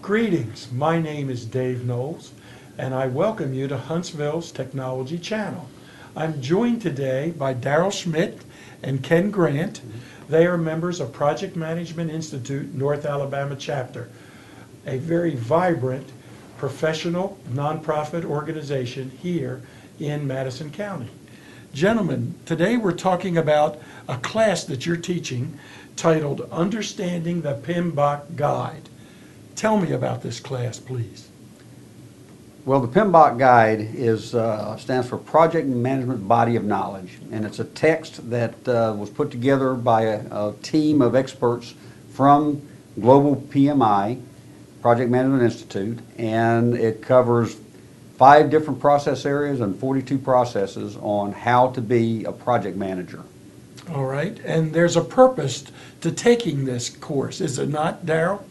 Greetings, my name is Dave Knowles, and I welcome you to Huntsville's Technology Channel. I'm joined today by Daryl Schmidt and Ken Grant. They are members of Project Management Institute North Alabama chapter, a very vibrant professional nonprofit organization here in Madison County. Gentlemen, today we're talking about a class that you're teaching titled Understanding the PMBOK Guide. Tell me about this class, please. Well, the PMBOK Guide stands for Project Management Body of Knowledge, and it's a text that was put together by a team of experts from Global PMI, Project Management Institute, and it covers 5 different process areas and 42 processes on how to be a project manager. All right, and there's a purpose to taking this course, is it not, Daryl?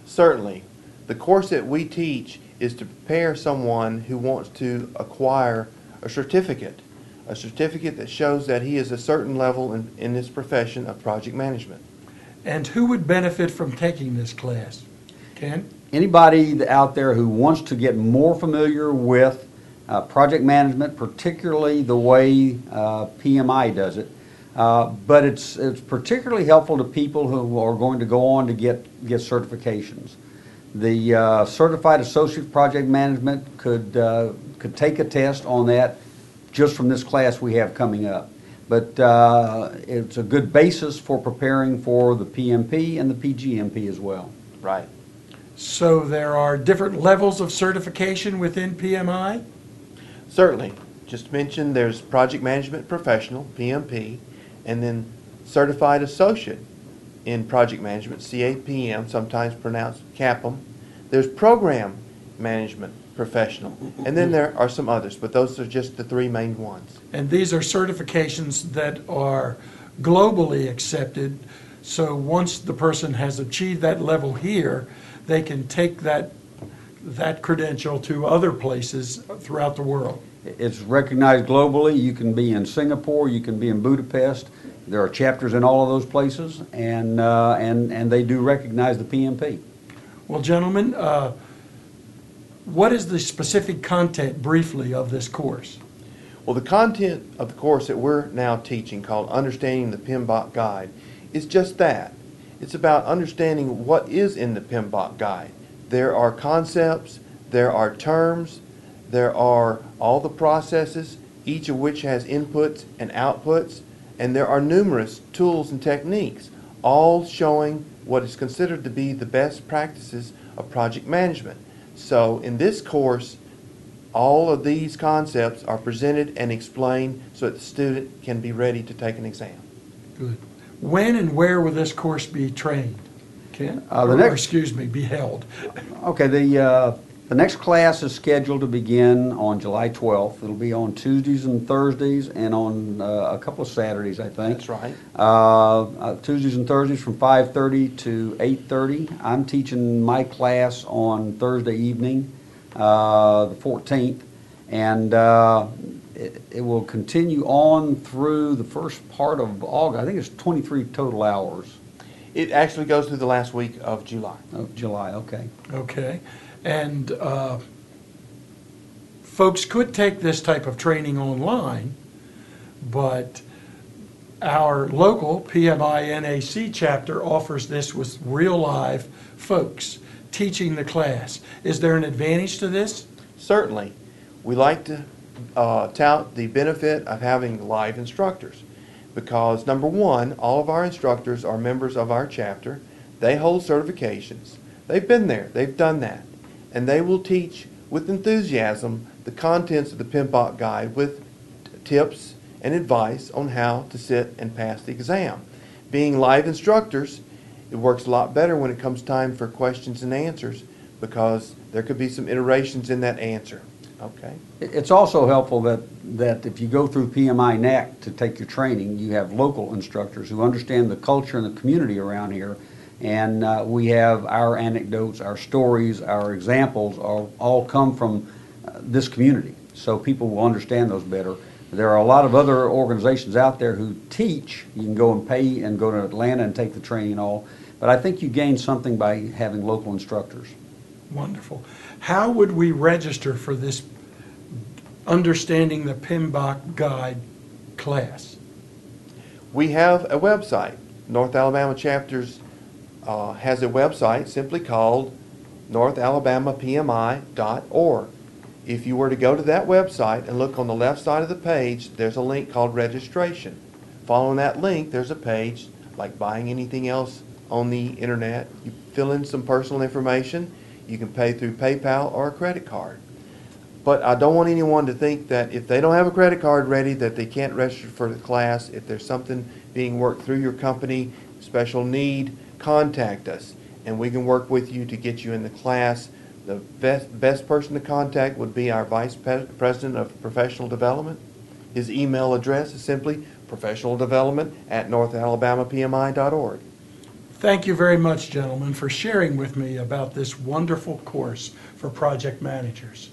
Certainly. The course that we teach is to prepare someone who wants to acquire a certificate that shows that he is a certain level in this profession of project management. And who would benefit from taking this class? Ken? Anybody out there who wants to get more familiar with project management, particularly the way PMI does it, but it's particularly helpful to people who are going to go on to get certifications. The Certified Associate Project Management could take a test on that just from this class we have coming up. But it's a good basis for preparing for the PMP and the PGMP as well. Right. So there are different levels of certification within PMI? Certainly. Just mentioned there's Project Management Professional, PMP, and then Certified Associate in Project Management, CAPM, sometimes pronounced CAPM. There's Program Management Professional, and then there are some others, but those are just the 3 main ones. And these are certifications that are globally accepted, so once the person has achieved that level here, they can take that credential to other places throughout the world. It's recognized globally. You can be in Singapore, you can be in Budapest. There are chapters in all of those places, and they do recognize the PMP. Well, gentlemen, what is the specific content, briefly, of this course? Well, the content of the course that we're now teaching, called Understanding the PMBOK Guide, is just that. It's about understanding what is in the PMBOK Guide. There are concepts, there are terms, there are all the processes, each of which has inputs and outputs, and there are numerous tools and techniques, all showing what is considered to be the best practices of project management. So in this course, all of these concepts are presented and explained so that the student can be ready to take an exam. Good. When and where will this course be trained? Ken? Be held. Okay, the next class is scheduled to begin on July 12th. It'll be on Tuesdays and Thursdays and on a couple of Saturdays, I think. That's right. Tuesdays and Thursdays from 5:30 to 8:30. I'm teaching my class on Thursday evening, the 14th, and it will continue on through the first part of August. I think it's 23 total hours. It actually goes through the last week of July. Of July, okay. Okay. And folks could take this type of training online, but our local PMI NAC chapter offers this with real live folks teaching the class. Is there an advantage to this? Certainly. We like to tout the benefit of having live instructors because, number one, all of our instructors are members of our chapter. They hold certifications. They've been there. They've done that. And they will teach with enthusiasm the contents of the PMBOK Guide with tips and advice on how to sit and pass the exam. Being live instructors, it works a lot better when it comes time for questions and answers because there could be some iterations in that answer. Okay. It's also helpful that if you go through PMI NAC to take your training, you have local instructors who understand the culture and the community around here. And we have our anecdotes, our stories, our examples all come from this community. So people will understand those better. There are a lot of other organizations out there who teach. You can go and pay and go to Atlanta and take the training and all. But I think you gain something by having local instructors. Wonderful. How would we register for this Understanding the PMBOK Guide class? We have a website. North Alabama Chapters has a website simply called northalabamapmi.org. If you were to go to that website and look on the left side of the page, there's a link called registration. Following that link, there's a page like buying anything else on the internet. You fill in some personal information. You can pay through PayPal or a credit card. But I don't want anyone to think that if they don't have a credit card ready that they can't register for the class. If there's something being worked through your company, special need, contact us and we can work with you to get you in the class. The best person to contact would be our Vice President of Professional Development. His email address is simply professionaldevelopment@northalabamapmi.org. Thank you very much, gentlemen, for sharing with me about this wonderful course for project managers.